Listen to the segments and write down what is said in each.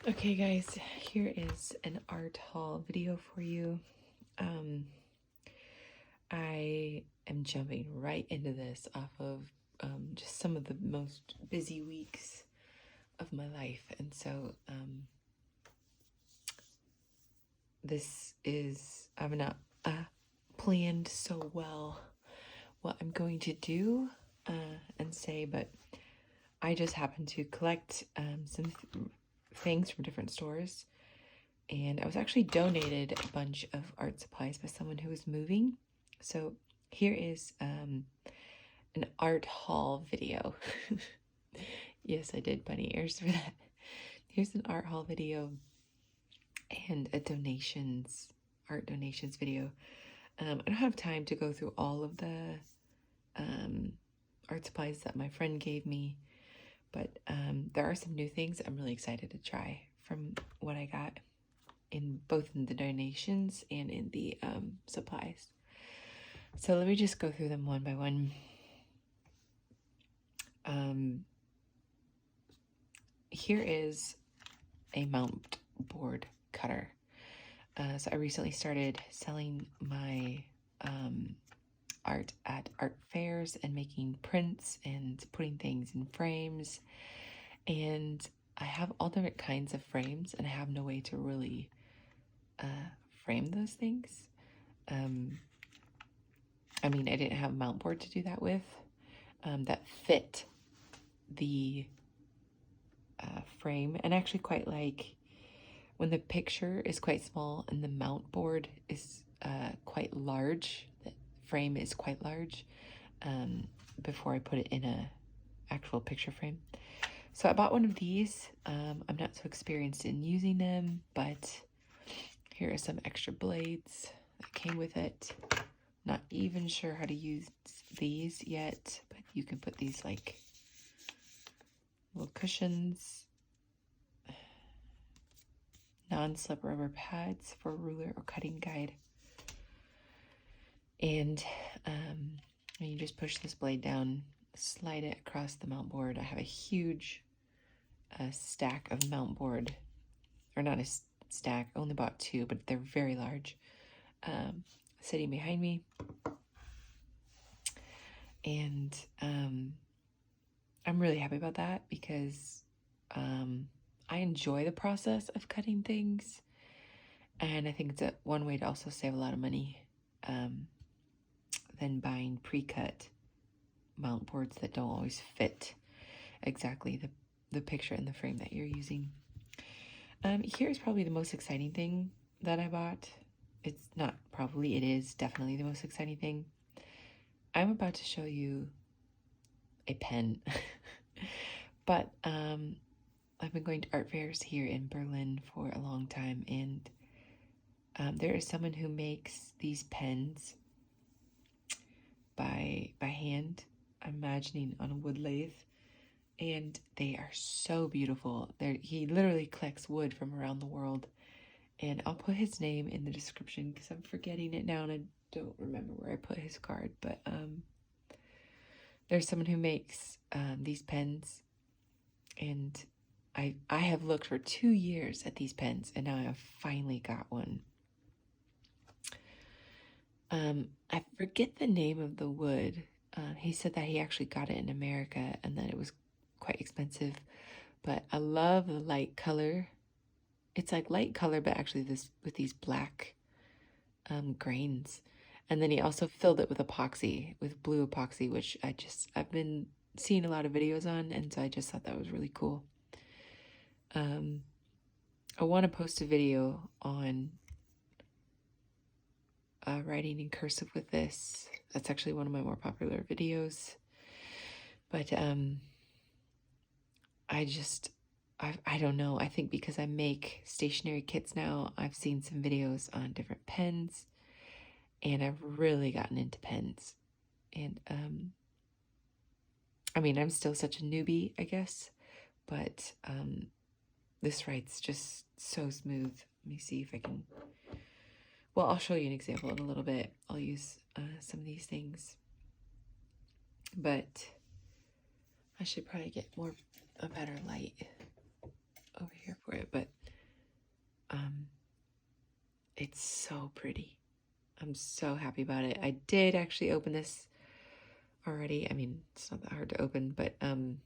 Okay guys, here is an art haul video for you. I am jumping right into this off of just some of the most busy weeks of my life. And so this is, I've not planned so well what I'm going to do and say, but I just happened to collect some things from different stores. And I was actually donated a bunch of art supplies by someone who was moving. So here is an art haul video. Yes, I did bunny ears for that. Here's an art haul video and a art donations video. I don't have time to go through all of the art supplies that my friend gave me, but there are some new things I'm really excited to try from what I got in both in the donations and in the supplies. So let me just go through them one by one. Here is a mount board cutter. So I recently started selling my art at art fairs and making prints and putting things in frames. And I have all different kinds of frames, and I have no way to really frame those things. I mean, I didn't have a mount board to do that with that fit the frame, and actually quite like when the picture is quite small and the mount board is quite large, the frame is quite large, before I put it in a actual picture frame. So I bought one of these. I'm not so experienced in using them, but here are some extra blades that came with it. Not even sure how to use these yet, but you can put these like little cushions, non-slip rubber pads for ruler or cutting guide. And you just push this blade down, slide it across the mount board. I have a huge stack of mount board, or not a stack, I only bought two, but they're very large, sitting behind me. And I'm really happy about that because I enjoy the process of cutting things, and I think it's one way to also save a lot of money than buying pre-cut mount boards that don't always fit exactly the picture and the frame that you're using. Here's probably the most exciting thing that I bought. It's not probably, it is definitely the most exciting thing. I'm about to show you a pen. But I've been going to art fairs here in Berlin for a long time, and there is someone who makes these pens by hand, I'm imagining on a wood lathe, and they are so beautiful. He literally collects wood from around the world, and I'll put his name in the description because I'm forgetting it now and I don't remember where I put his card, but there's someone who makes these pens, and I have looked for 2 years at these pens, and now I have finally got one. I forget the name of the wood. He said that he actually got it in America and that it was quite expensive, but I love the light color. It's like light color, but actually this with these black grains. And then he also filled it with epoxy, with blue epoxy, which I've been seeing a lot of videos on, and so I just thought that was really cool. I want to post a video on writing in cursive with this. That's actually one of my more popular videos. But I don't know. I think because I make stationery kits now, I've seen some videos on different pens, and I've really gotten into pens. And I mean, I'm still such a newbie, I guess, but this writes just so smooth. Let me see if I can. Well, I'll show you an example in a little bit. I'll use some of these things, but I should probably get a better light over here for it. But It's so pretty. I'm so happy about it. I did actually open this already. I mean, it's not that hard to open, but and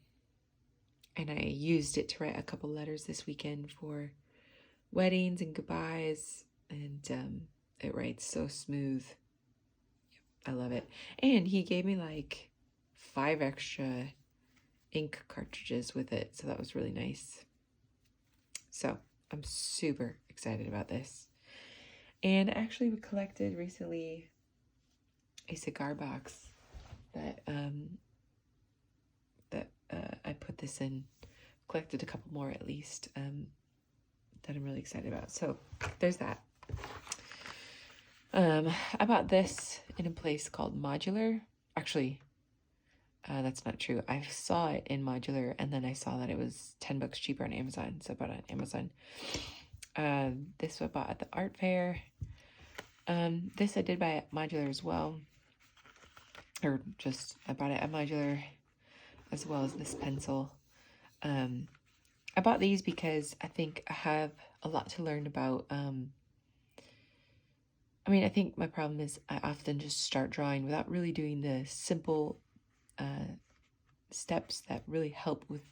I used it to write a couple letters this weekend for weddings and goodbyes, and it writes so smooth. I love it. And he gave me like 5 extra ink cartridges with it, so that was really nice. So I'm super excited about this. And actually we collected recently a cigar box that I put this in. Collected a couple more at least that I'm really excited about. So there's that. I bought this in a place called Modular. Actually, that's not true. I saw it in Modular, and then I saw that it was $10 cheaper on Amazon, so I bought it on Amazon. This I bought at the art fair. This I did buy at Modular as well. Or just, I bought it at Modular as well as this pencil. I bought these because I think I have a lot to learn about. I mean, I think my problem is I often just start drawing without really doing the simple steps that really help with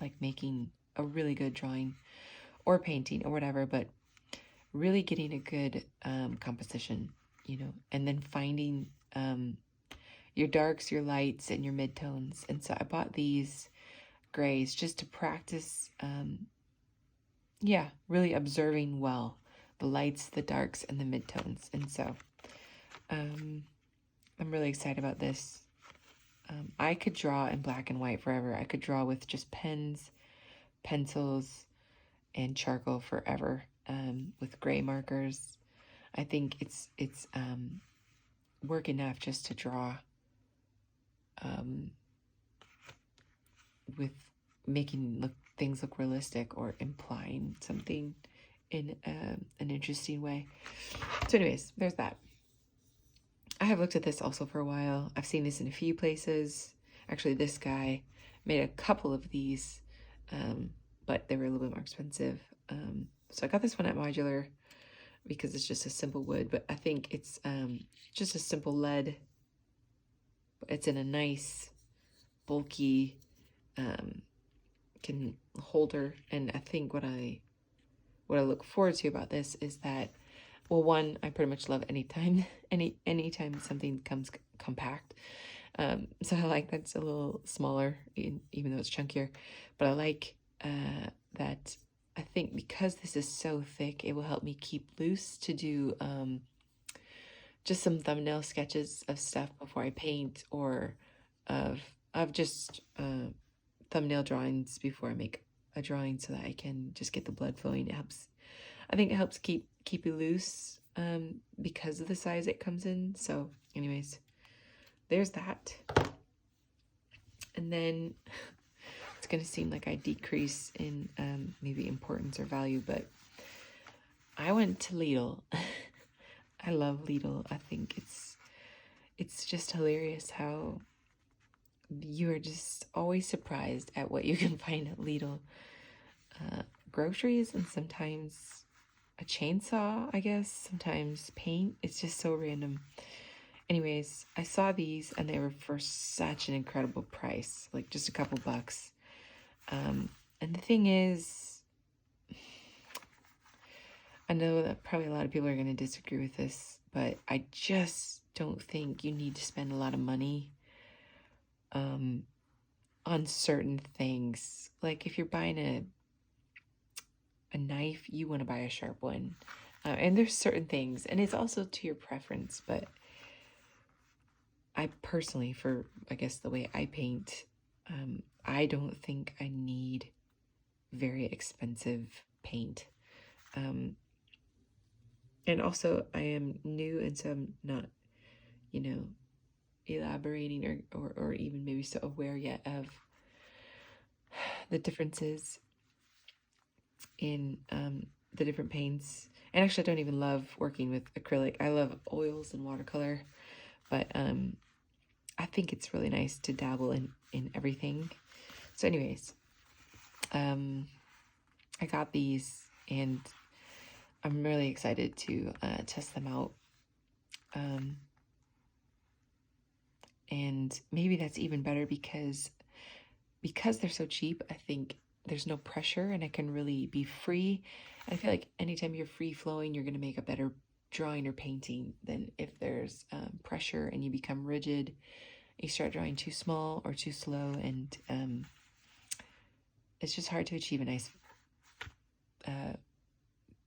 like making a really good drawing or painting or whatever, but really getting a good composition, you know, and then finding your darks, your lights, and your midtones. And so I bought these grays just to practice, really observing well the lights, the darks, and the midtones. And so I'm really excited about this. I could draw in black and white forever. I could draw with just pens, pencils, and charcoal forever, with gray markers. I think it's work enough just to draw with making things look realistic or implying something in an interesting way. So anyways, there's that. I have looked at this also for a while. I've seen this in a few places. Actually, this guy made a couple of these, but they were a little bit more expensive. So I got this one at Modular because it's just a simple wood, but I think it's just a simple lead. It's in a nice, bulky holder, and I think what I look forward to about this is that, well, one, I pretty much love anytime something comes compact. So I like that's a little smaller, even though it's chunkier. But I like that I think because this is so thick, it will help me keep loose to do just some thumbnail sketches of stuff before I paint, or of just thumbnail drawings before I make a drawing, so that I can just get the blood flowing. I think it helps keep you loose because of the size it comes in. So anyways, there's that. And then it's going to seem like I decrease in maybe importance or value, but I went to Lidl. I love Lidl. I think it's just hilarious how you are just always surprised at what you can find at Lidl. Groceries, and sometimes a chainsaw, I guess, sometimes paint. It's just so random. Anyways, I saw these and they were for such an incredible price, like just a couple bucks. And the thing is, I know that probably a lot of people are going to disagree with this, but I just don't think you need to spend a lot of money on certain things. Like if you're buying a knife, you want to buy a sharp one. And there's certain things, and it's also to your preference, but I personally, for I guess the way I paint, I don't think I need very expensive paint. And also I am new, and so I'm not, elaborating or even maybe so aware yet of the differences in the different paints. And actually I don't even love working with acrylic. I love oils and watercolor, but I think it's really nice to dabble in everything. So anyways, I got these, and I'm really excited to test them out. And maybe that's even better because they're so cheap. I think there's no pressure and I can really be free. I feel like anytime you're free flowing, you're going to make a better drawing or painting than if there's pressure and you become rigid. You start drawing too small or too slow, and it's just hard to achieve a nice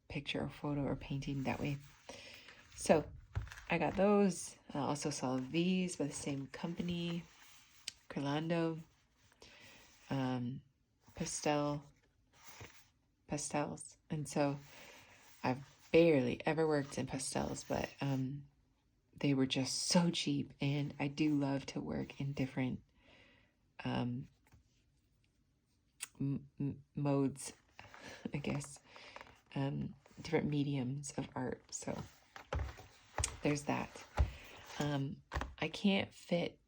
picture or photo or painting that way. So I got those. I also saw these by the same company, Pastels, and so I've barely ever worked in pastels, but they were just so cheap, and I do love to work in different modes, I guess, different mediums of art. So there's that. I can't fit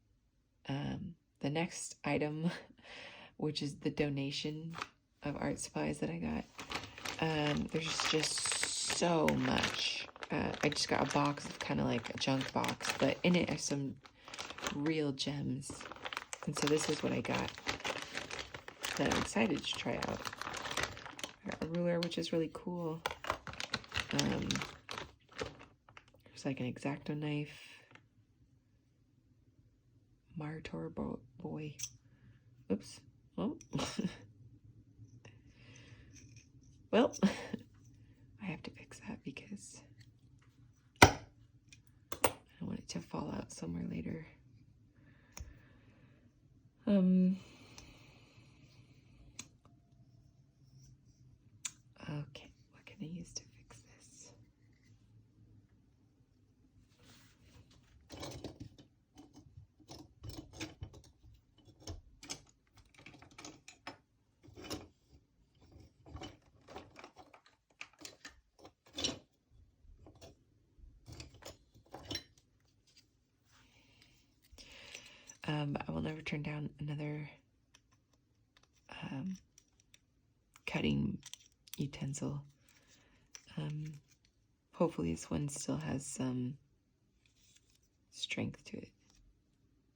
the next item, which is the donation of art supplies that I got. There's just so much. I just got a box of kind of like a junk box, but in it are some real gems. And so this is what I got that I'm excited to try out. I got a ruler, which is really cool. There's like an X-Acto knife. Martor boy. Oops. Oh. Well, I have to fix that because I don't want it to fall out somewhere later. Okay, what can I use to fix this? I will never turn down another cutting utensil. Hopefully this one still has some strength to it.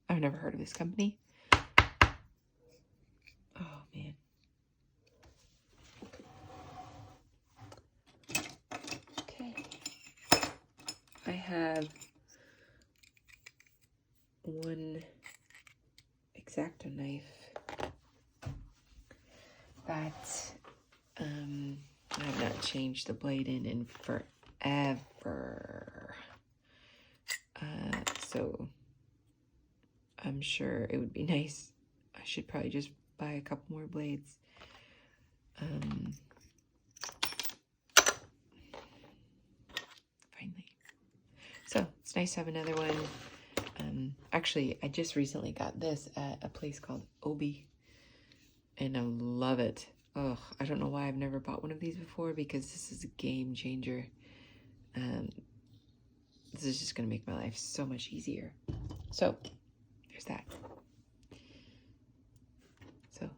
I've never heard of this company. Oh man. Okay. I have one X-Acto knife that I have not changed the blade in forever. So I'm sure it would be nice. I should probably just buy a couple more blades. Finally. So it's nice to have another one. Actually, I just recently got this at a place called Obi, and I love it. Oh, I don't know why I've never bought one of these before, because this is a game changer. This is just going to make my life so much easier. So, there's that. So,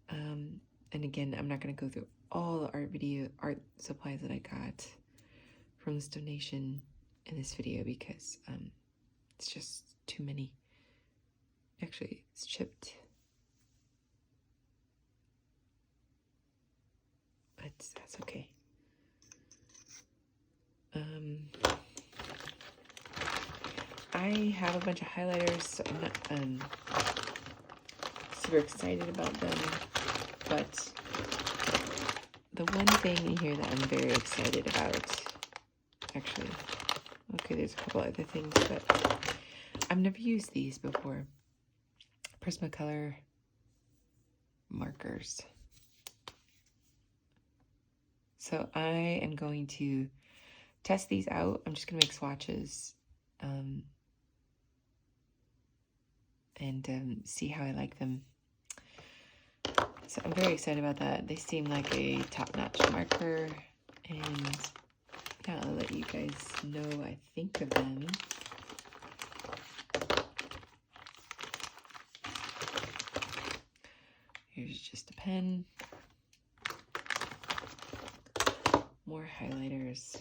and again, I'm not going to go through all the art supplies that I got from this donation in this video, because it's just too many. Actually, it's chipped. But that's okay. I have a bunch of highlighters, so I'm not super excited about them, but the one thing in here that I'm very excited about, actually, okay, there's a couple other things, but I've never used these before. Prismacolor markers. So I am going to test these out. I'm just going to make swatches and see how I like them. So I'm very excited about that. They seem like a top-notch marker, and yeah, I'll let you guys know what I think of them. Here's just a pen. more highlighters.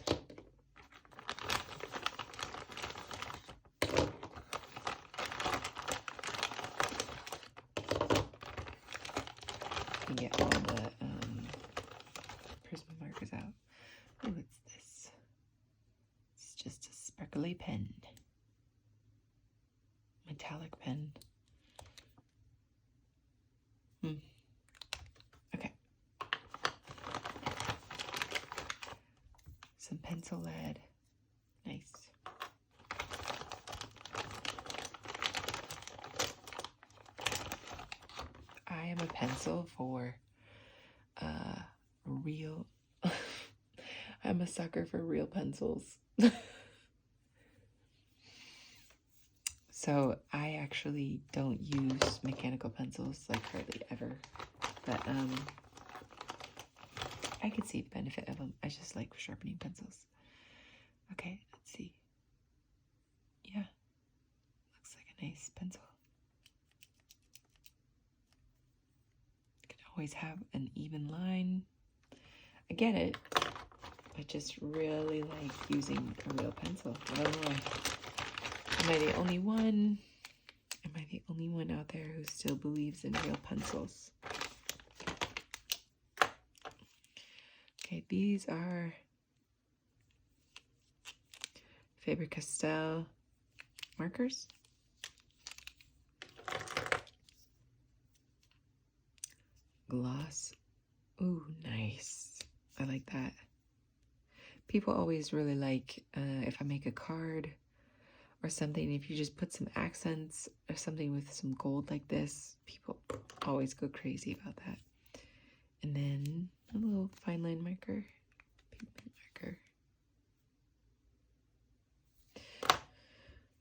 And get all the Prism markers out. Oh, what's this? It's just a sparkly pen. Metallic pen. Okay. Some pencil lead. Nice. I am a pencil for real. I'm a sucker for real pencils. So I actually don't use mechanical pencils, like hardly ever. But I could see the benefit of them. I just like sharpening pencils. Okay, let's see. Yeah, looks like a nice pencil. Could always have an even line. I get it. I just really like using a real pencil. I don't know. Am I the only one? Am I the only one out there who still believes in real pencils? Okay, these are Faber Castell markers. Gloss. Ooh, nice. I like that. People always really like if I make a card or something, if you just put some accents or something with some gold like this, people always go crazy about that. And then a little fine line marker, pigment marker.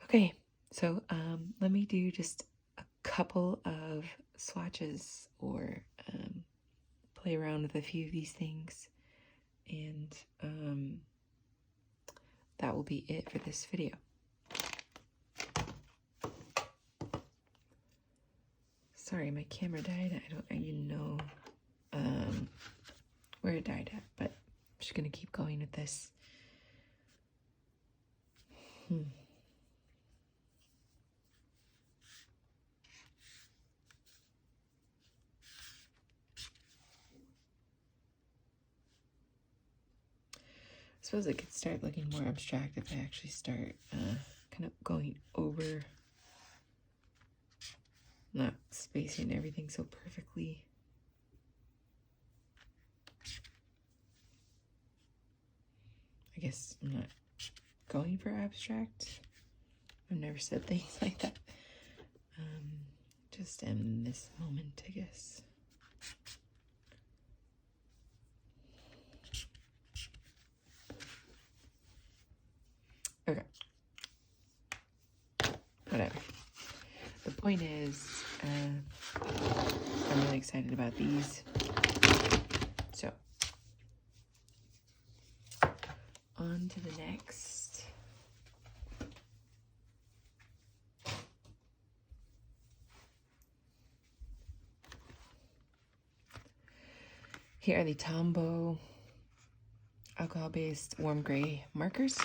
Okay, so let me do just a couple of swatches or play around with a few of these things, and that will be it for this video. Sorry, my camera died. I don't even know where it died at, but I'm just gonna keep going with this. I suppose it could start looking more abstract if I actually start kind of going over, not spacing everything so perfectly. I guess I'm not going for abstract. I've never said things like that. Just in this moment, I guess. Okay. Whatever. The point is, I'm really excited about these. So, on to the next. Here are the Tombow alcohol-based warm gray markers.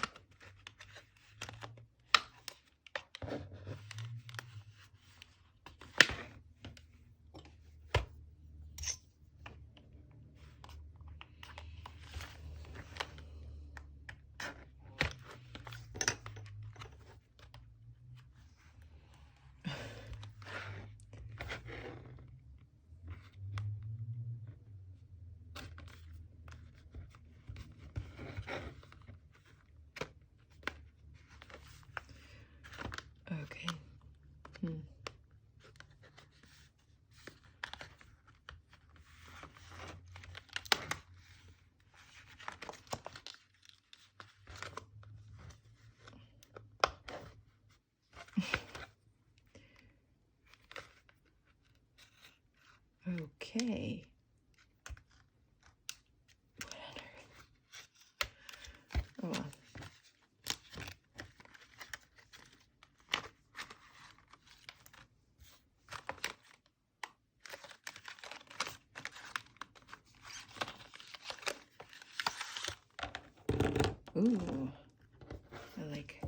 Ooh, I like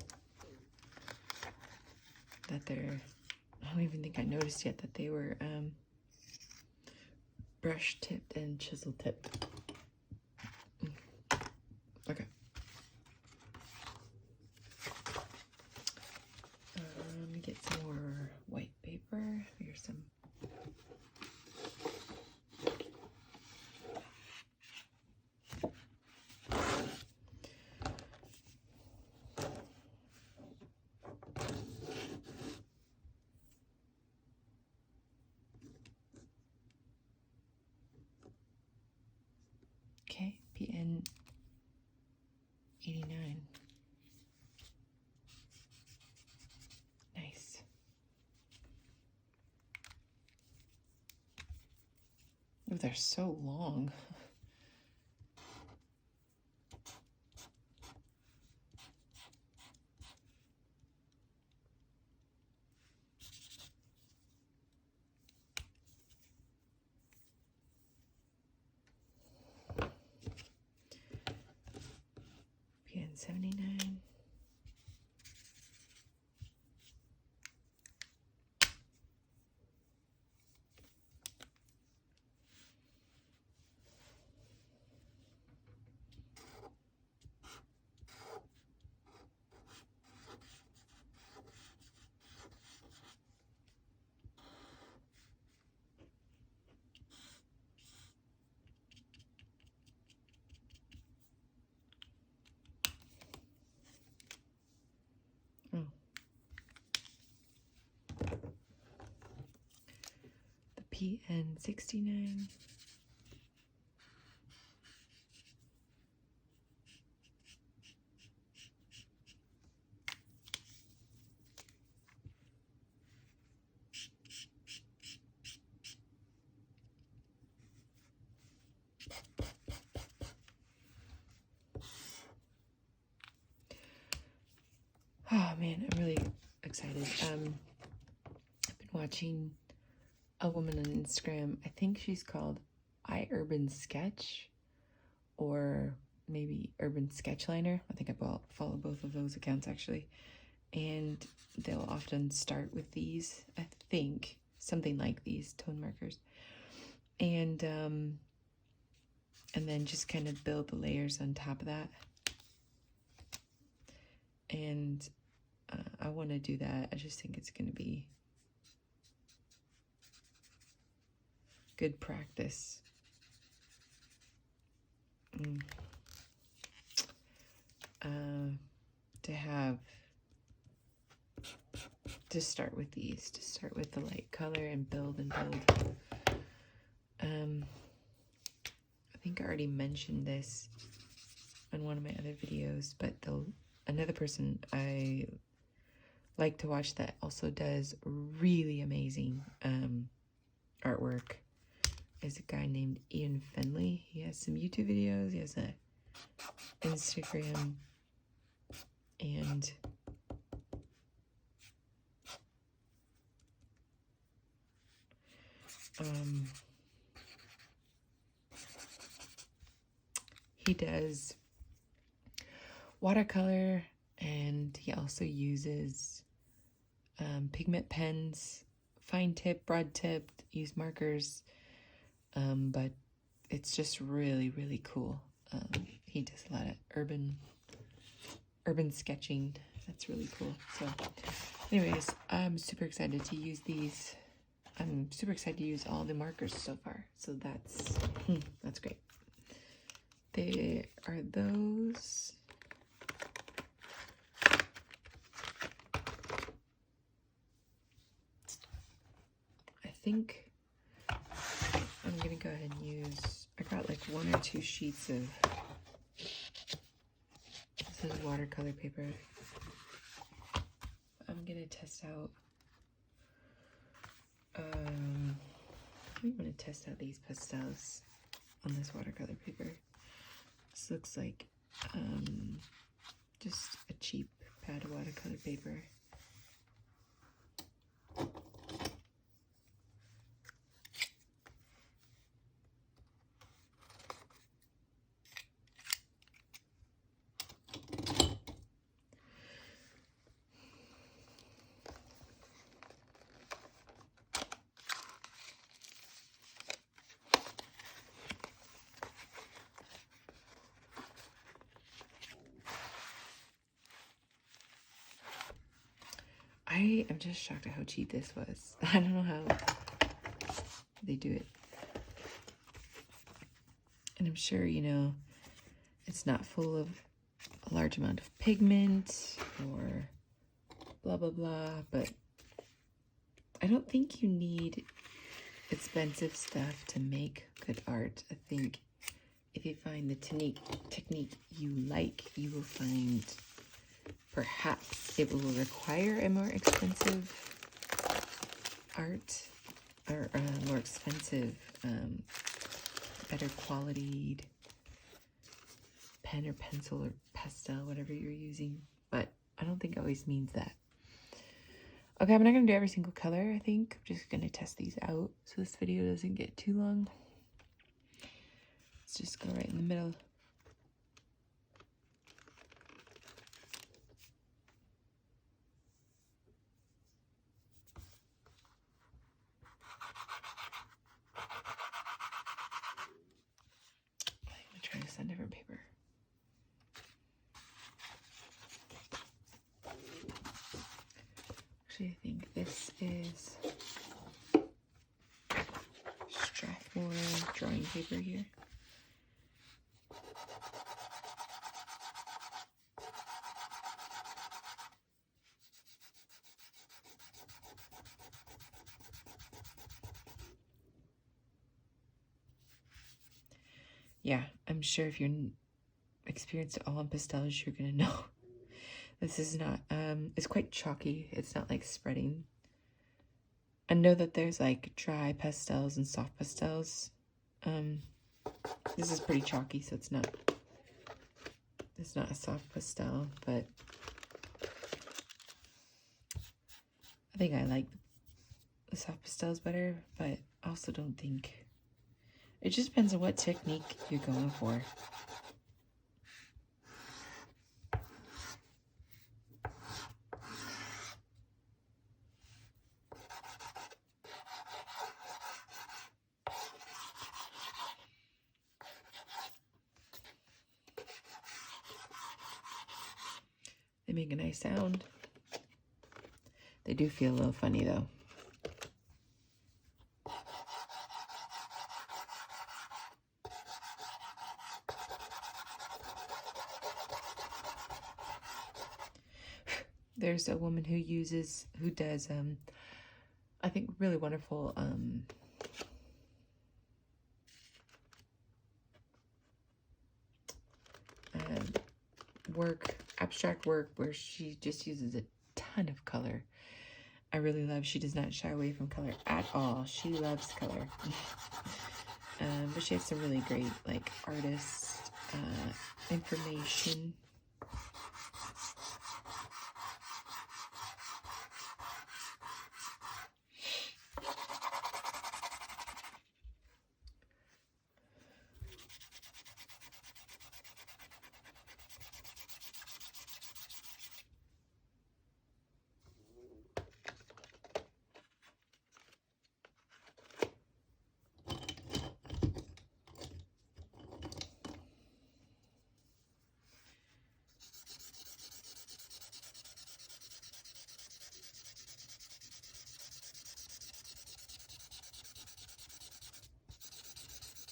that they're, I don't even think I noticed yet that they were brush tipped and chisel tipped. Okay. Let me get some more white paper. Here's some. Okay, PN 89. Nice. Oh, they're so long. PN 79. Oh. The PN 69. Oh man, I'm really excited. I've been watching a woman on Instagram. I think she's called Urban Sketch or maybe Urban Sketchliner. I think I follow both of those accounts actually. And they'll often start with these, I think, something like these tone markers. And then just kind of build the layers on top of that. And I want to do that. I just think it's going to be good practice. To start with these, to start with the light color and build and build. I think I already mentioned this on one of my other videos, but another person I like to watch that also does really amazing artwork is a guy named Ian Fenley. He has some YouTube videos, he has a Instagram, and he does watercolor, and he also uses pigment pens, fine tip, broad tip, use markers, but it's just really, really cool. He does a lot of urban sketching. That's really cool. So anyways, I'm super excited to use these. I'm super excited to use all the markers so far. So that's great. They are those. I think I'm gonna go ahead and use, I got like 1 or 2 sheets of, this is watercolor paper. I'm gonna test out, I'm gonna test out these pastels on this watercolor paper. This looks like just a cheap pad of watercolor paper. I am just shocked at how cheap this was. I don't know how they do it. And I'm sure, you know, it's not full of a large amount of pigment or blah, blah, blah. But I don't think you need expensive stuff to make good art. I think if you find the technique you like, you will find perhaps it will require a more expensive art or more expensive, better quality pen or pencil or pastel, whatever you're using. But I don't think it always means that. Okay, I'm not going to do every single color, I think. I'm just going to test these out so this video doesn't get too long. Let's just go right in the middle. I'm going to try this on different paper. Actually, I think this is Strathmore drawing paper here. Yeah, I'm sure if you're experienced at all in pastels, you're gonna know. This is not, it's quite chalky. It's not like spreading. I know that there's like dry pastels and soft pastels. This is pretty chalky, so it's not a soft pastel, but I think I like the soft pastels better, but I also don't think, it just depends on what technique you're going for. They make a nice sound. They do feel a little funny though. There's a woman who does, I think really wonderful, abstract work where she just uses a ton of color. I really love, she does not shy away from color at all. She loves color. But she has some really great, like, artist information.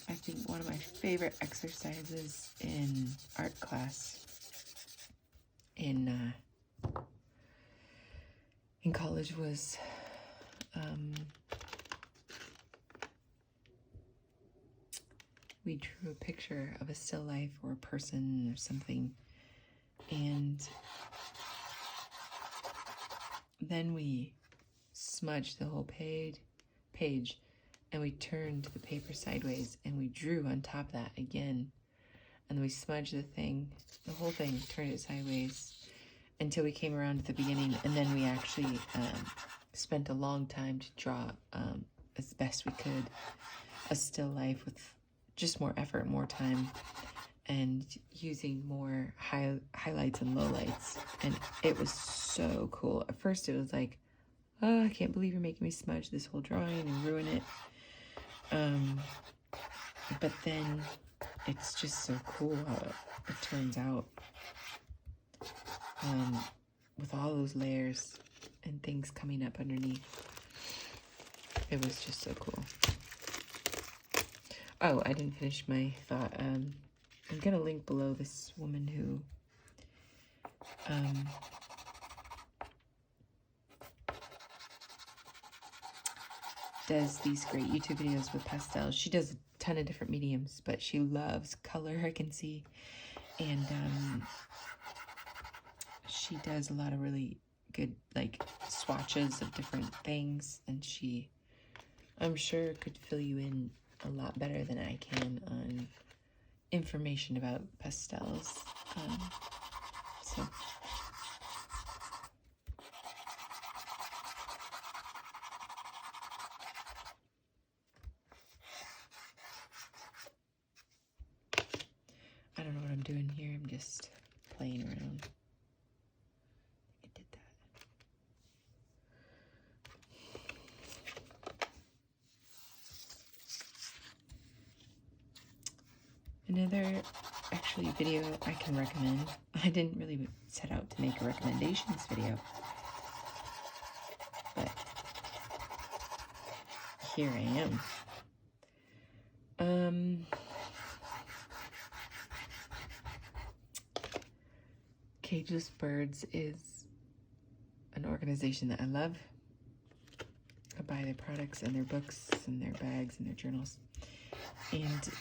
I think one of my favorite exercises in art class in college was we drew a picture of a still life or a person or something, and then we smudged the whole page and we turned the paper sideways and we drew on top of that again, and we smudged the whole thing, turned it sideways until we came around to the beginning, and then we actually spent a long time to draw as best we could a still life with just more effort, more time, and using more highlights and lowlights. And it was so cool. At first it was like, oh, I can't believe you're making me smudge this whole drawing and ruin it. But then it's just so cool how it turns out with all those layers and things coming up underneath. It was just so cool. Oh, I didn't finish my thought. I'm gonna link below this woman who does these great YouTube videos with pastels. She does a ton of different mediums, but she loves color, I can see. And she does a lot of really good, like, swatches of different things. And she, I'm sure, could fill you in a lot better than I can on information about pastels. So I don't know what I'm doing here. I'm just playing around. I did that. Another actually video I can recommend. I didn't really set out to make a recommendations video, but here I am. Cageless Birds is an organization that I love. I buy their products and their books and their bags and their journals. And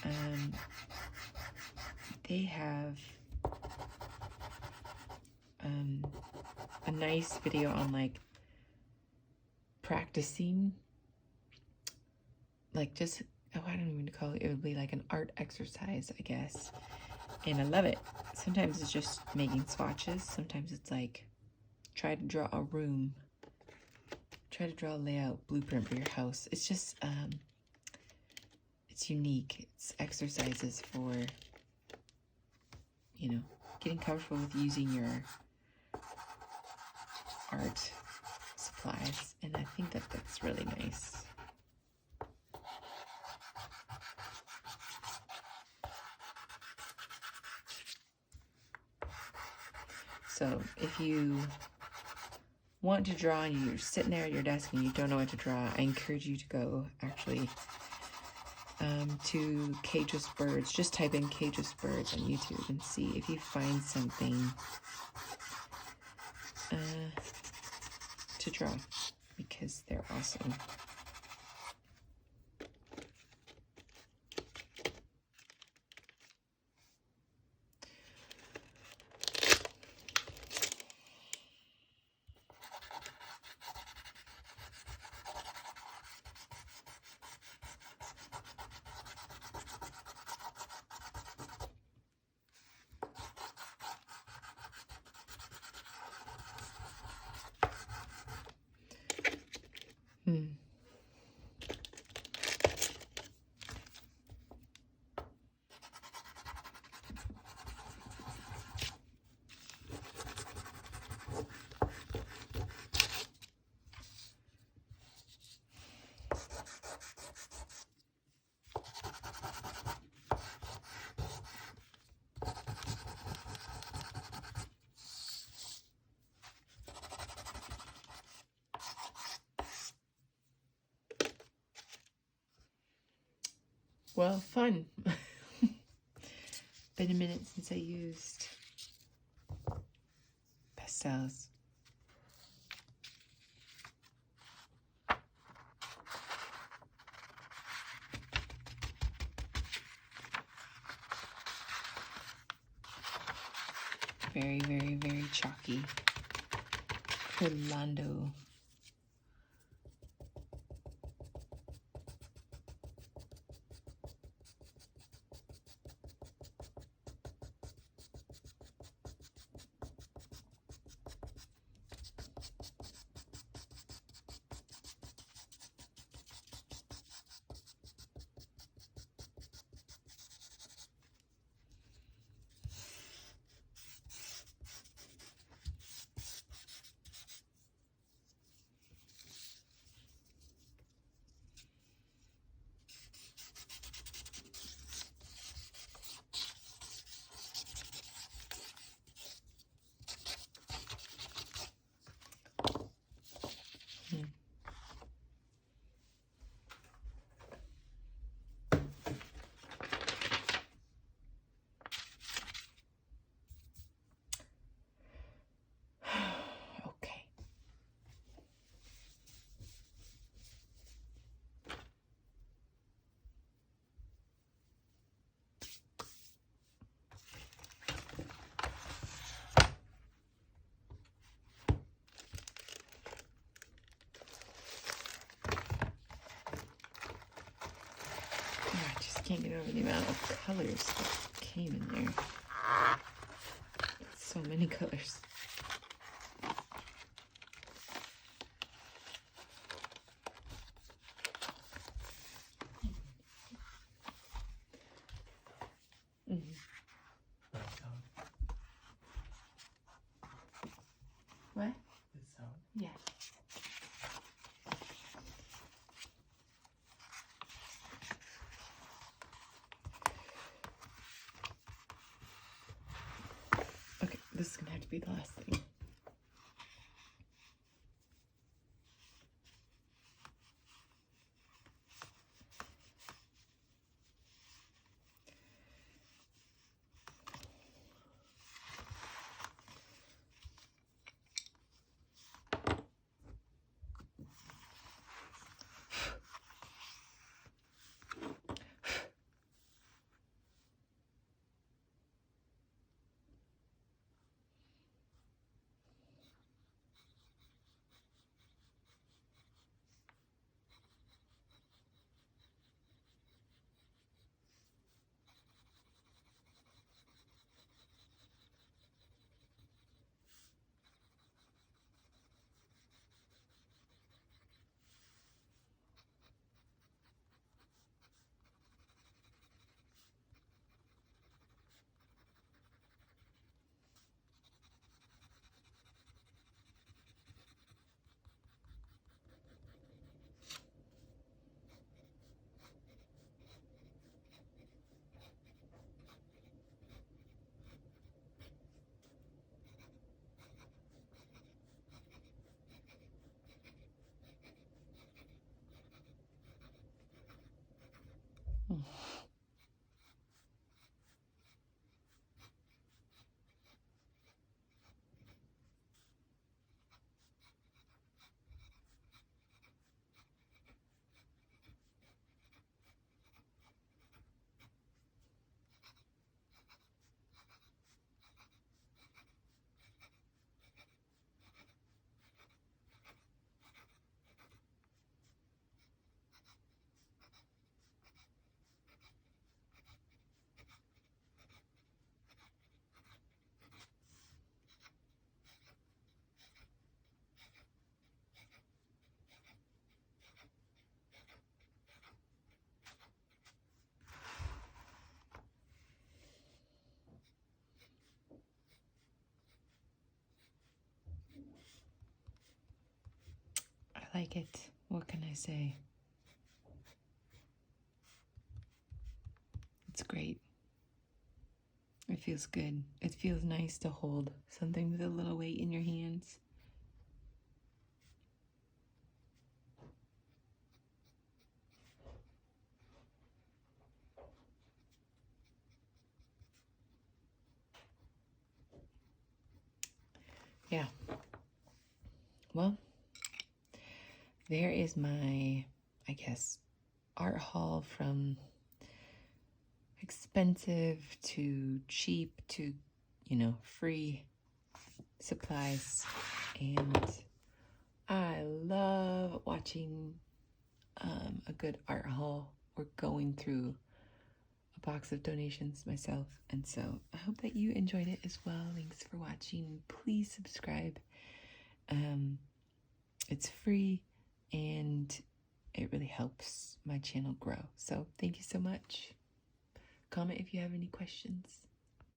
they have a nice video on, like, practicing, like, just, oh, I don't even call it, it would be like an art exercise, I guess. And I love it. Sometimes it's just making swatches. Sometimes it's like, try to draw a room. Try to draw a layout blueprint for your house. It's just, it's unique. It's exercises for, you know, getting comfortable with using your art supplies. And I think that that's really nice. So if you want to draw and you're sitting there at your desk and you don't know what to draw, I encourage you to go actually to Cageless Birds. Just type in Cageless Birds on YouTube and see if you find something to draw, because they're awesome. Well, fun. Been a minute since I used pastels. Very, very, very chalky. Orlando. can't get over the amount of colors that came in there. So many colors. What? This sound? Yeah. Okay, this is gonna have to be the last thing. I like it. What can I say? It's great. It feels good. It feels nice to hold something with a little weight in your hands. Yeah. Well, there is my, I guess, art haul from expensive to cheap to, free supplies. And I love watching a good art haul or going through a box of donations myself. And so I hope that you enjoyed it as well. Thanks for watching. Please subscribe. It's free and it really helps my channel grow. So thank you so much. Comment if you have any questions.